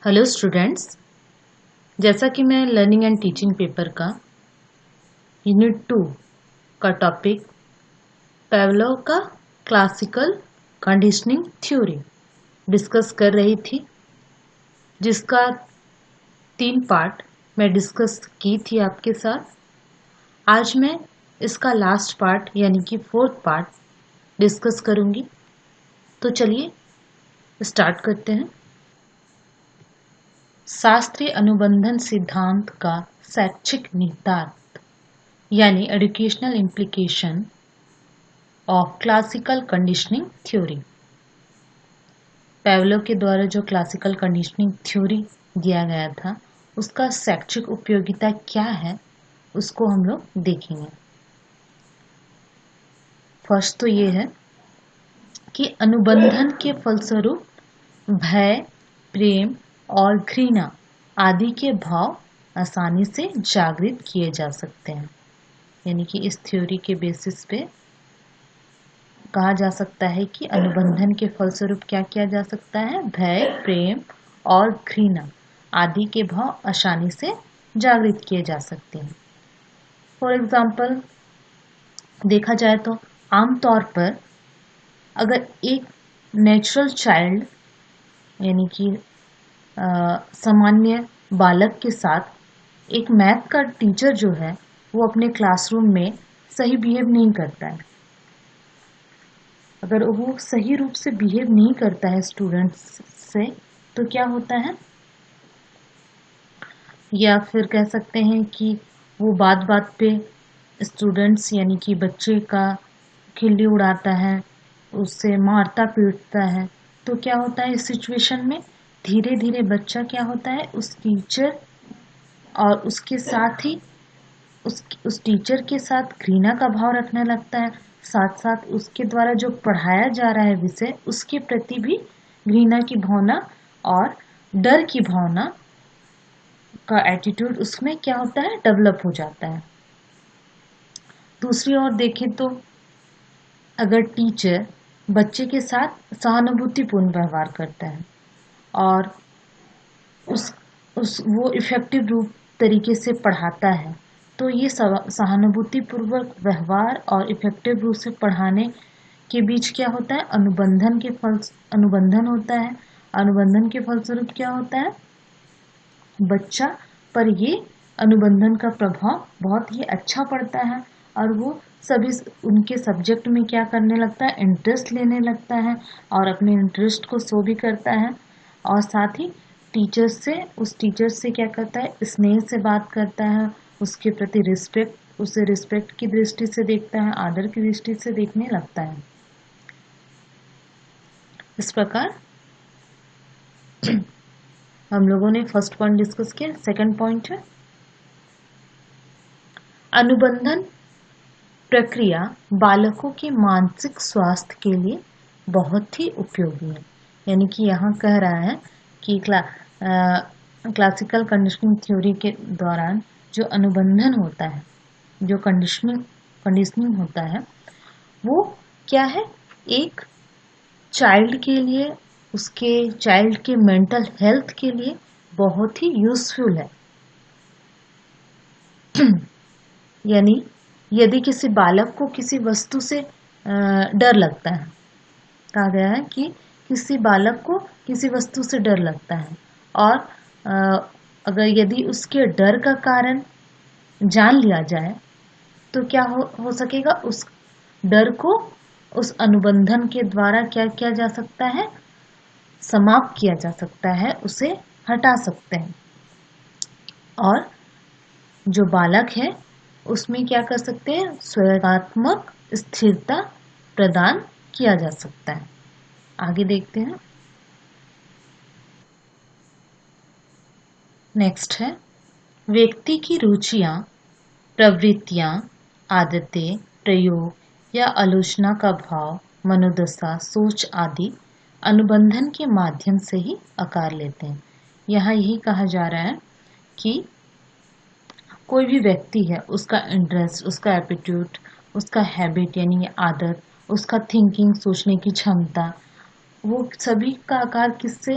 Hello students, जैसा कि मैं लर्निंग एंड टीचिंग पेपर का यूनिट 2 का टॉपिक पेवलोव का क्लासिकल कंडीशनिंग थ्योरी डिस्कस कर रही थी, जिसका 3 पार्ट मैं डिस्कस की थी आपके साथ। आज मैं इसका लास्ट पार्ट यानी कि 4th पार्ट डिस्कस करूंगी। तो चलिए स्टार्ट करते हैं। शास्त्रीय अनुबंधन सिद्धांत का शैक्षिक निहितार्थ यानी educational implication of classical conditioning theory. Pavlov के द्वारा जो क्लासिकल कंडीशनिंग थ्योरी दिया गया था, उसका शैक्षिक उपयोगिता क्या है, उसको हम लोग देखेंगे। फर्स्ट तो ये है कि अनुबंधन के फलस्वरूप भय, प्रेम और घृणा आदि के भाव आसानी से जागृत किए जा सकते हैं। यानी कि इस थ्योरी के बेसिस पे कहा जा सकता है कि अनुबंधन के फलस्वरूप क्या किया जा सकता है, भय, प्रेम और घृणा आदि के भाव आसानी से जागृत किए जा सकते हैं। फॉर एग्जाम्पल देखा जाए तो आमतौर पर अगर एक नेचुरल चाइल्ड यानी कि सामान्य बालक के साथ एक मैथ का टीचर जो है वो अपने क्लासरूम में सही बिहेव नहीं करता है, अगर वो सही रूप से बिहेव नहीं करता है स्टूडेंट्स से, तो क्या होता है, या फिर कह सकते हैं कि वो बात बात पे स्टूडेंट्स यानी कि बच्चे का खिल्ली उड़ाता है, उससे मारता पीटता है। तो क्या होता है इस सिचुएशन में, धीरे धीरे बच्चा क्या होता है उस टीचर और उसके साथ ही उस टीचर के साथ घृणा का भाव रखने लगता है। साथ साथ उसके द्वारा जो पढ़ाया जा रहा है विषय, उसके प्रति भी घृणा की भावना और डर की भावना का एटीट्यूड उसमें क्या होता है, डेवलप हो जाता है। दूसरी ओर देखें तो अगर टीचर बच्चे के साथ सहानुभूतिपूर्ण व्यवहार करता है और उस वो इफेक्टिव रूप तरीके से पढ़ाता है, तो ये सहानुभूतिपूर्वक व्यवहार और इफेक्टिव रूप से पढ़ाने के बीच क्या होता है, अनुबंधन होता है। अनुबंधन के फलस्वरूप क्या होता है, बच्चा पर ये अनुबंधन का प्रभाव बहुत ही अच्छा पड़ता है और वो सभी उनके सब्जेक्ट में क्या करने लगता है, इंटरेस्ट लेने लगता है और अपने इंटरेस्ट को शो भी करता है। और साथ ही उस टीचर से क्या करता है, स्नेह से बात करता है, उसके प्रति उसे रिस्पेक्ट की दृष्टि से देखता है, आदर की दृष्टि से देखने लगता है। इस प्रकार हम लोगों ने फर्स्ट पॉइंट डिस्कस किया। सेकंड पॉइंट है अनुबंधन प्रक्रिया बालकों के मानसिक स्वास्थ्य के लिए बहुत ही उपयोगी है। यानी कि यहाँ कह रहा है कि क्लासिकल कंडीशनिंग थ्योरी के दौरान जो अनुबंधन होता है, जो कंडीशनिंग होता है, वो क्या है, एक चाइल्ड के लिए, उसके चाइल्ड के मेंटल हेल्थ के लिए बहुत ही यूजफुल है। यानी यदि किसी बालक को किसी वस्तु से डर लगता है, कहा गया है कि किसी बालक को किसी वस्तु से डर लगता है और अगर यदि उसके डर का कारण जान लिया जाए, तो क्या हो सकेगा, उस डर को उस अनुबंधन के द्वारा क्या किया जा सकता है, समाप्त किया जा सकता है, उसे हटा सकते हैं। और जो बालक है उसमें क्या कर सकते हैं, स्वयंगात्मक स्थिरता प्रदान किया जा सकता है। आगे देखते हैं। नेक्स्ट है व्यक्ति की रुचियां, प्रवृत्तियां, आदतें, प्रयोग या आलोचना का भाव, मनोदशा, सोच आदि अनुबंधन के माध्यम से ही आकार लेते हैं। यहाँ यही कहा जा रहा है कि कोई भी व्यक्ति है, उसका इंटरेस्ट, उसका एप्टीट्यूड, उसका हैबिट यानी आदत, उसका थिंकिंग, सोचने की क्षमता, वो सभी का आकार किससे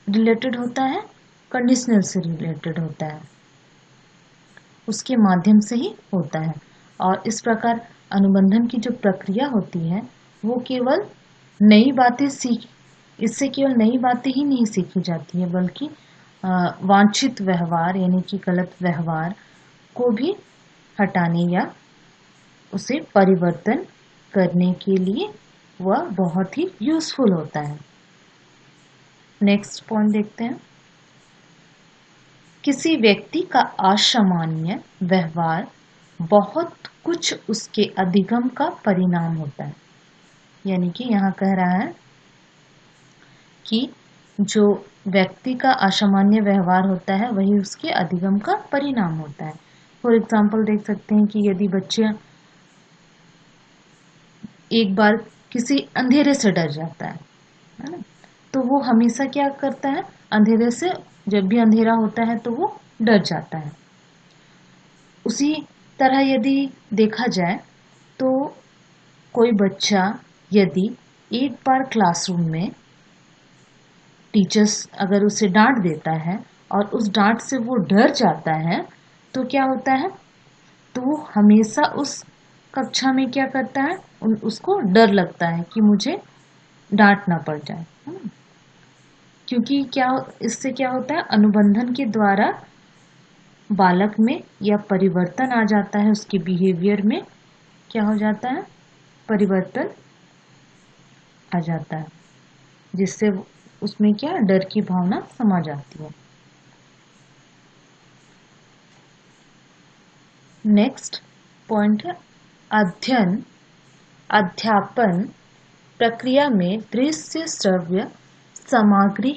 रिलेटेड होता है, कंडीशनल से रिलेटेड होता है, उसके माध्यम से ही होता है। और इस प्रकार अनुबंधन की जो प्रक्रिया होती है वो केवल नई बातें इससे केवल नई बातें ही नहीं सीखी जाती है, बल्कि वांछित व्यवहार यानी कि गलत व्यवहार को भी हटाने या उसे परिवर्तन करने के लिए वह बहुत ही यूजफुल होता है। नेक्स्ट पॉइंट देखते हैं। किसी व्यक्ति का असामान्य व्यवहार बहुत कुछ उसके अधिगम का परिणाम होता है। यानी कि यहाँ कह रहा है कि जो व्यक्ति का असामान्य व्यवहार होता है वही उसके अधिगम का परिणाम होता है। फॉर एग्जाम्पल देख सकते हैं कि यदि बच्चा एक बार किसी अंधेरे से डर जाता है ना, तो वो हमेशा क्या करता है, अंधेरे से जब भी अंधेरा होता है तो वो डर जाता है। उसी तरह यदि देखा जाए तो कोई बच्चा यदि एक बार क्लासरूम में टीचर्स अगर उसे डांट देता है और उस डांट से वो डर जाता है तो क्या होता है, तो वो हमेशा उस कक्षा में क्या करता है, उसको डर लगता है कि मुझे डांट ना पड़ जाए, है ना। क्योंकि क्या इससे क्या होता है, अनुबंधन के द्वारा बालक में यह परिवर्तन आ जाता है, उसके बिहेवियर में क्या हो जाता है, परिवर्तन आ जाता है, जिससे उसमें क्या डर की भावना समा जाती है। नेक्स्ट पॉइंट है अध्ययन अध्यापन प्रक्रिया में दृश्य श्रव्य सामग्री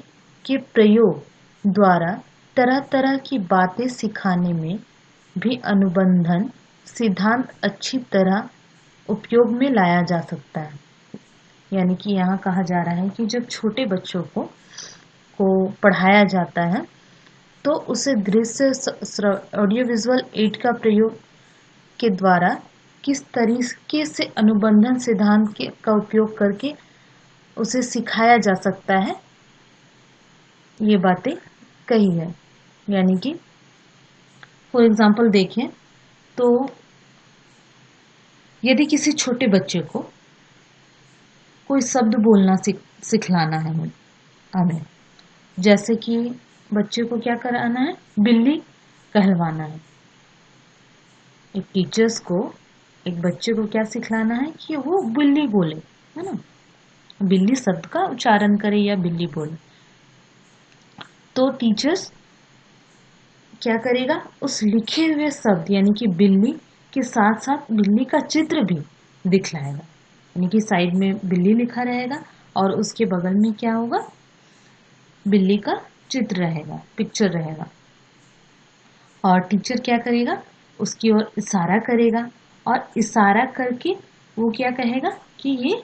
के प्रयोग द्वारा तरह तरह की बातें सिखाने में भी अनुबंधन सिद्धांत अच्छी तरह उपयोग में लाया जा सकता है। यानी कि यहाँ कहा जा रहा है कि जब छोटे बच्चों को पढ़ाया जाता है तो उसे दृश्य ऑडियो विजुअल एड का प्रयोग के द्वारा किस तरीके से अनुबंधन सिद्धांत का उपयोग करके उसे सिखाया जा सकता है, ये बातें कही है। यानी कि फॉर एग्जाम्पल देखें तो यदि किसी छोटे बच्चे को कोई शब्द बोलना सिखलाना है हमें, जैसे कि बच्चे को क्या कराना है, बिल्ली कहलवाना है। एक टीचर्स को एक बच्चे को क्या सिखलाना है कि वो बिल्ली बोले, है ना, बिल्ली शब्द का उच्चारण करे या बिल्ली बोले। तो टीचर्स क्या करेगा, उस लिखे हुए शब्द यानी कि बिल्ली के साथ साथ बिल्ली का चित्र भी दिखलाएगा। यानी कि साइड में बिल्ली लिखा रहेगा और उसके बगल में क्या होगा, बिल्ली का चित्र रहेगा, पिक्चर रहेगा। और टीचर क्या करेगा, उसकी ओर इशारा करेगा और इशारा करके वो क्या कहेगा कि ये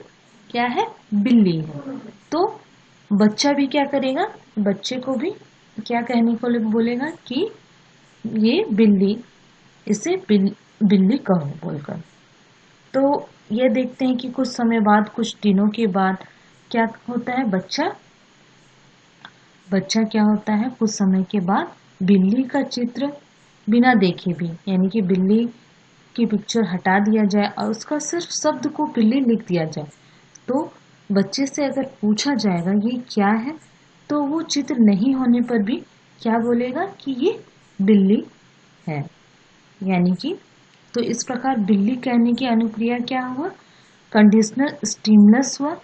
क्या है, बिल्ली है। तो बच्चा भी क्या करेगा, बच्चे को भी क्या कहने को बोलेगा कि ये बिल्ली, इसे बिल्ली कहो बोलकर। तो ये देखते हैं कि कुछ समय बाद, कुछ दिनों के बाद क्या होता है, बच्चा क्या होता है, कुछ समय के बाद बिल्ली का चित्र बिना देखे भी, यानी कि बिल्ली की पिक्चर हटा दिया जाए और उसका सिर्फ शब्द को बिल्ली लिख दिया जाए, तो बच्चे से अगर पूछा जाएगा ये क्या है, तो वो चित्र नहीं होने पर भी क्या बोलेगा कि ये बिल्ली है। यानी कि तो इस प्रकार बिल्ली कहने की अनुक्रिया क्या हुआ, कंडीशनल स्टिमुलस हुआ,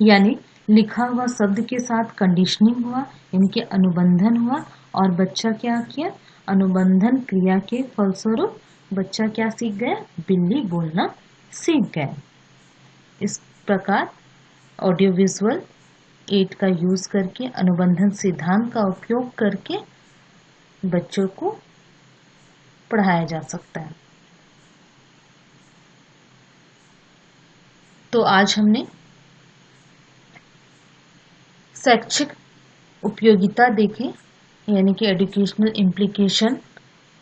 यानी लिखा हुआ शब्द के साथ कंडीशनिंग हुआ, यानी कि अनुबंधन हुआ। और बच्चा क्या किया, अनुबंधन क्रिया के फलस्वरूप बच्चा क्या सीख गया, बिल्ली बोलना सीख गया। इस प्रकार ऑडियो विजुअल एड का यूज करके, अनुबंधन सिद्धांत का उपयोग करके बच्चों को पढ़ाया जा सकता है। तो आज हमने शैक्षिक उपयोगिता देखे, यानी कि एजुकेशनल इम्प्लीकेशन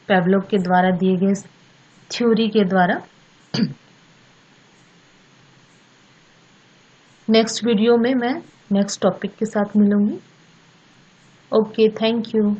पेवलोव के द्वारा दिए गए थ्योरी के द्वारा। नेक्स्ट वीडियो में मैं नेक्स्ट टॉपिक के साथ मिलूंगी। Okay, thank you.